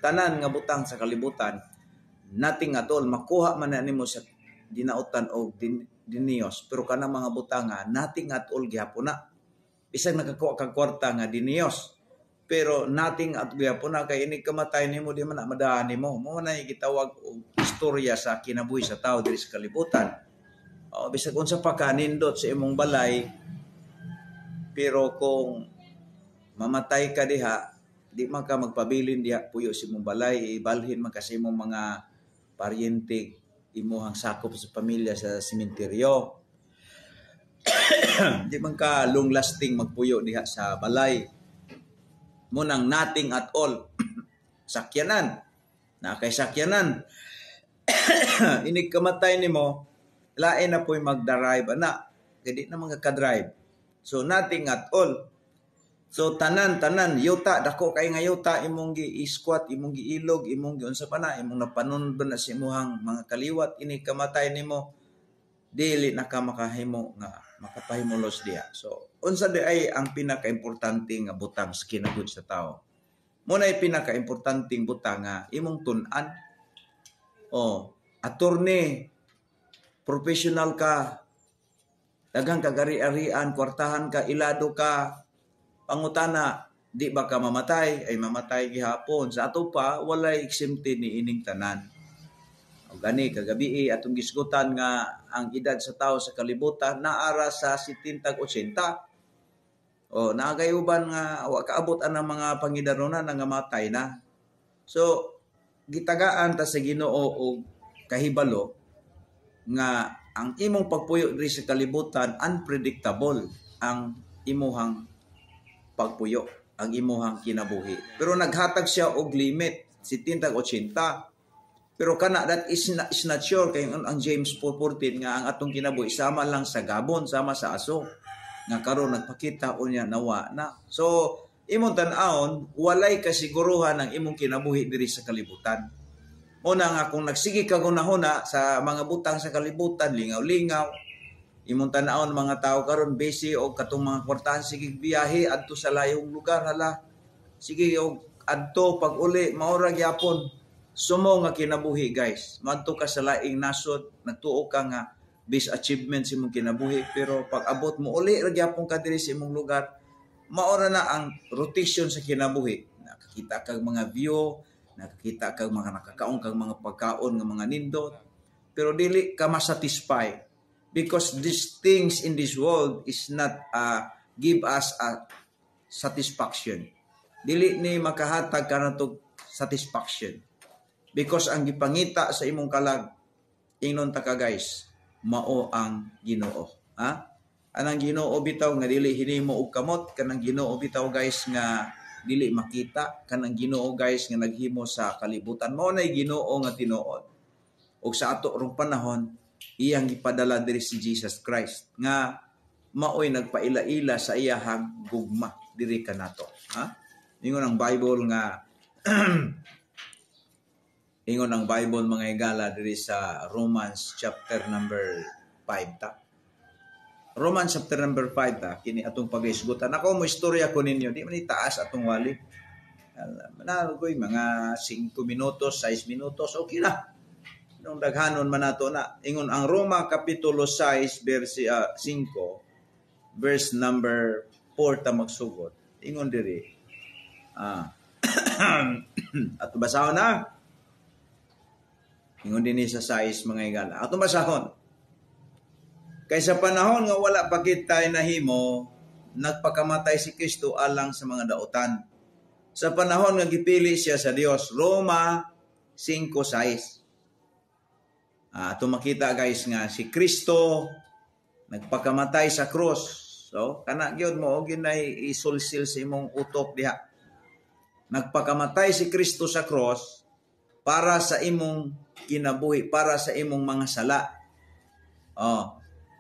tanan nga butang sa kalibutan, nothing at all, makuha man na nimo sa dinautan o diniyos, pero kanang mga butang nga, nothing at all gyapon na. Bisag nakakuha kang kwarta nga diniyos, pero nothing at gyapon na, kay ini kamatay nimo di man na madaan nimo. Mo na gitawag og istorya sa kinabuhi sa tao diri sa kalibutan. Bisag unsa pa ka nindot sa imong balay, pero kung mamatay ka diha, di man ka magpabilin diha puyo sa imong balay, ibalhin man kasi imong mga paryente, imuhang sakop sa pamilya sa sementeryo. Di man ka long lasting magpuyo diha sa balay. Munang nothing at all. Sakyanan. Na kay sakyanan. Inig kamatay nimo, lain na po'y magdrive ana. Kaya di na mga ka-drive. So nothing at all. So tanan yuta dako kay nga yuta imong gi-squat, imong giilog, imong giunsa pa na, imong napanunod na sa imuhang mga kaliwat, ini kamatay nimo, dili na ka makahimo nga makapahimulos diha. So unsa di ay ang pinaka-importante nga butang sa kinabuhi sa tao? Muna ay pinaka-importanteng butang nga imong tun-an. Attorney, professional ka, daghang kagari-arian, kwartahan ka, ilado ka, pangutana, di ba ka mamatay? Ay mamatay gihapon. Sa ato pa, walay exempted ni ining tanan. O gani, kagabi atong gisgutan nga ang edad sa tao sa kalibutan, naara sa 70-80. Naagayuban nga, kaabot ang mga pangidaronan nga matay na. So, gitagaan ta sa Ginoo o kahibalo nga ang imong pagpuyo diri sa kalibutan, unpredictable ang imuhang pagpuyo, ang imuhang kinabuhi. Pero naghatag siya og limit, 70-80. Pero kana that is not sure, kay ang James 4:14 nga ang atong kinabuhi sama lang sa gabon, sama sa aso, nga karon nagpakita unya nawa na. So imong tan-awon, walay kasiguruhan ang imong kinabuhi diri sa kalibutan. Una nga kung nagsigi ka gunahuna sa mga butang sa kalibutan, lingaw-lingaw, imong tan-awon mga tao karon busy og katong mga kwartahan, sige biyahe adto sa layong lugar, hala sige og adto pag uli maura gyapon. Sumo nga kinabuhi guys, madto ka sa laing nasod, nagtuo ka nga base achievement sa imong kinabuhi, pero pag abot mo uli ra gyapon ka diri sa imong lugar, maura na ang rotation sa kinabuhi. Nakakita kag mga view, nakakita kag mga nakakaon kag mga pagkaon nga mga nindot, pero dili ka masatisfy. Because these things in this world is not give us a satisfaction. Dili ni makahatag ka na to satisfaction. Because ang gipangita sa imong kalag, ingnon ta ka guys, mao ang Ginoo. Anang Ginoo bitaw nga dili hinimo og kamot, kanang Ginoo bitaw guys nga dili makita, kanang Ginoo guys nga naghimo sa kalibutan. Mao nay Ginoo nga tinuod. Og sa ato rong panahon, iyang gipadala diri si Jesus Christ nga maoy nagpaila-ila sa iyahang gugma diri kanato. Ingon ang Bible nga ingon ang Bible mga higala diri sa Romans chapter number 5 ta. Romans chapter number 5 ta, kini atong pag-isgutan. Ako mo istorya ko ninyo, di man itaas atong wali. Managoy mga 5 minutos, 6 minutos, okay na. Nung daghanon man nato na. Ingon ang Roma kapitulo 6 verse 5 verse number 4 ta magsugot. Ingon diri. Ato basahon na. Ingon din sa 6 mga higala. Ato basahon. Kaysa panahon nga wala pa kitay nahimo, nagpakamatay si Kristo alang sa mga daotan. Sa panahon nga gipili siya sa Dios. Roma 5:6. Ato makita guys nga si Kristo nagpakamatay sa cross. So kana gyud mo og ginay isulsil sa imong utok diha. Nagpakamatay si Kristo sa cross para sa imong kinabuhi, para sa imong mga sala.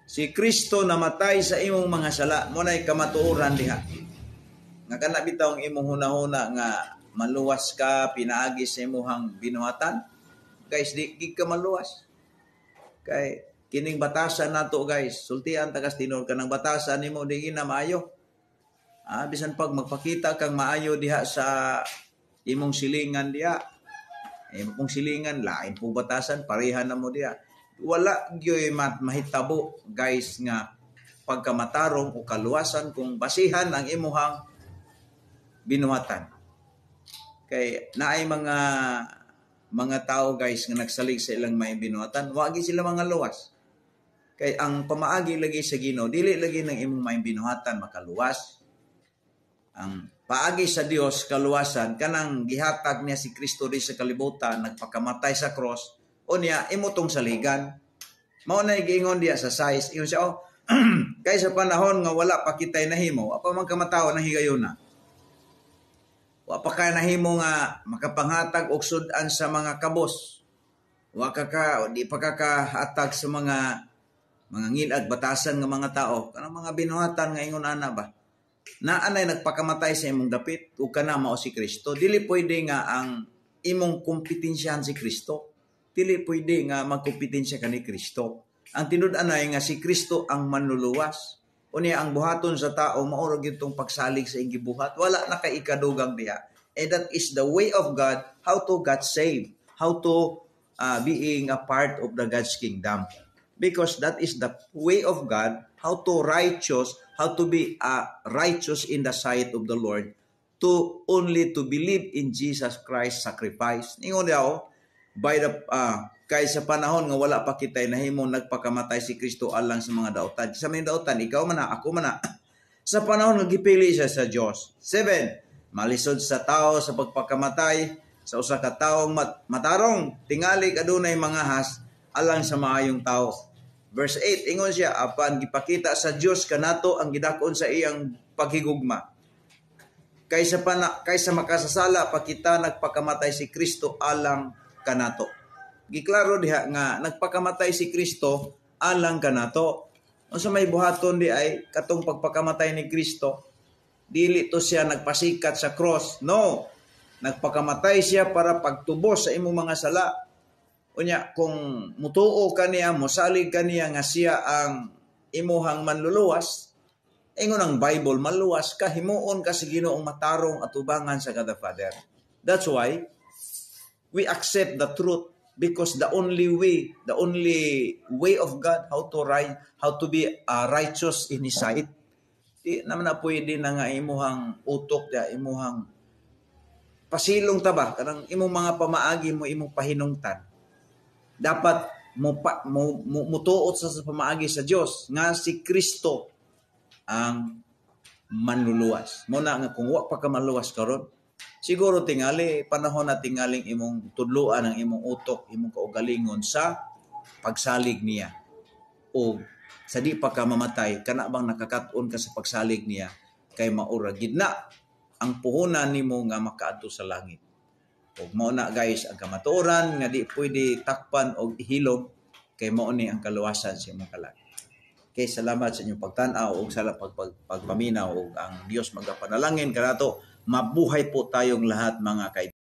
Si Kristo namatay sa imong mga sala, mo nay kamatuoran diha. Nga kana bitaw ang imong hunahuna nga maluwas ka pinaagi sa imong binuhatan. Guys, di ka maluwas. Kay kining batasan nato guys, sultian tagas tinol ka ng batasan nimo di na maayo. Bisan pag magpakita kang maayo diha sa Imong silingan diya, imong silingan lain po batasan pareha na mo diya. Wala gyoy mahitabo guys nga pagkamatarong o kaluwasan kung basihan ang imuhang binuhatan. Kay naay mga tao guys nga nagsalig sa ilang may binuhatan, wagi sila mga luwas. Kay ang pamaagi lagi sa Ginoo, dili lagi ng imong may binuhatan makaluwas. Ang paagi sa Dios kaluwasan kanang gihatag niya si Kristo di sa kalibutan, nagpakamatay sa cross, o niya imutong saligan. Mao na giingon diya sa size, ingon siya kay sa panahon nga wala pa kitay nahimo, apa man kamatawa na higayuna. Wa pa ka nahimo nga makapanghatag og sud-an sa mga kabos. Di pa kakahatag sa mga ngilad batasan nga mga tao. Kanang mga binuhatan nga ingon ana ba? Naanay nagpakamatay sa imong dapit ug kana mao si Kristo. Dili pwede nga ang imong kompetensyahan si Kristo. Dili pwede nga magkompetensya ka ni Kristo. Ang tinud-an ay nga si Kristo ang manluluwas. Unya ang buhaton sa tao mao ra gyud tong pagsalig sa iyang gibuhat. Wala na kay ikadugang diha. And that is the way of God, how to get saved, how to being a part of the God's kingdom. Because that is the way of God, how to be righteous in the sight of the Lord, to only to believe in Jesus Christ's sacrifice. Ningon daw, by the kay sa panahon nga wala pa kitay nahimo nagpakamatay si Kristo alang sa mga daotan. Sa mga daotan, ikaw man na, ako man na. Sa panahon nga gipili siya sa Dios. 7. Malisod sa tao sa pagpakamatay sa usa ka taong matarong tingali adunay mga has alang sa maayong tao. Verse 8, ingon siya, apan gipakita sa Dios kanato ang gidakon sa iyang paghigugma. Kaysa makasasala pa kita nagpakamatay si Kristo alang kanato. Giklaro diha nga nagpakamatay si Kristo alang kanato. Unsa may buhaton di ay katong pagpakamatay ni Kristo, dili to siya nagpasikat sa cross. No. Nagpakamatay siya para pagtubos sa imong mga sala. Unya kung mutuo kaniya, mosalig kaniya nga siya ang imuhang manluluwas, ingon ang Bible, maluwas ka, himuon ka sa Ginoong matarong at ubangan sa God the Father. That's why we accept the truth, because the only way of God, how to be righteous in His sight, di naman na pwede na nga imuhang utok, imuhang pasilong taba, kanang imong mga pamaagi mo, imong pahinungtan. Dapat mutuot sa pamaagi sa Dios nga si Kristo ang manluluwas. Muna nga kung wa pa ka manluwas karon, siguro tingali panahon na tingaling imong tudluan ang imong utok, imong kaugalingon sa pagsalig niya. O sa di pa ka mamatay, kana bang nakakaton ka sa pagsalig niya, kay maura gid na ang puhunan nimo nga makaadto sa langit. Ug mao na guys ang kamatuoran nga di pwede takpan og ihilom, kay mao ni ang kaluwasan sa imong kalag. Okay, salamat sa inyong pagtan-aw ug sa pagpaminaw ug ang Dios magapanalangin kanato mabuhay po tayong lahat mga kaibigan.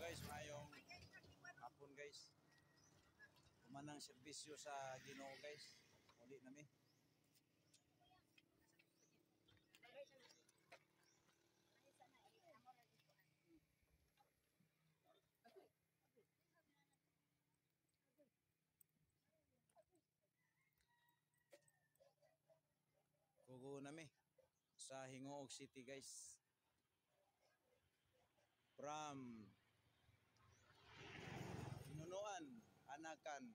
Guys, mayong hapon guys. Kumanang serbisyo sa Ginoo guys. Uli nami. Kugo nami. sa Hingoog City guys. From Pinunuan, Anakan,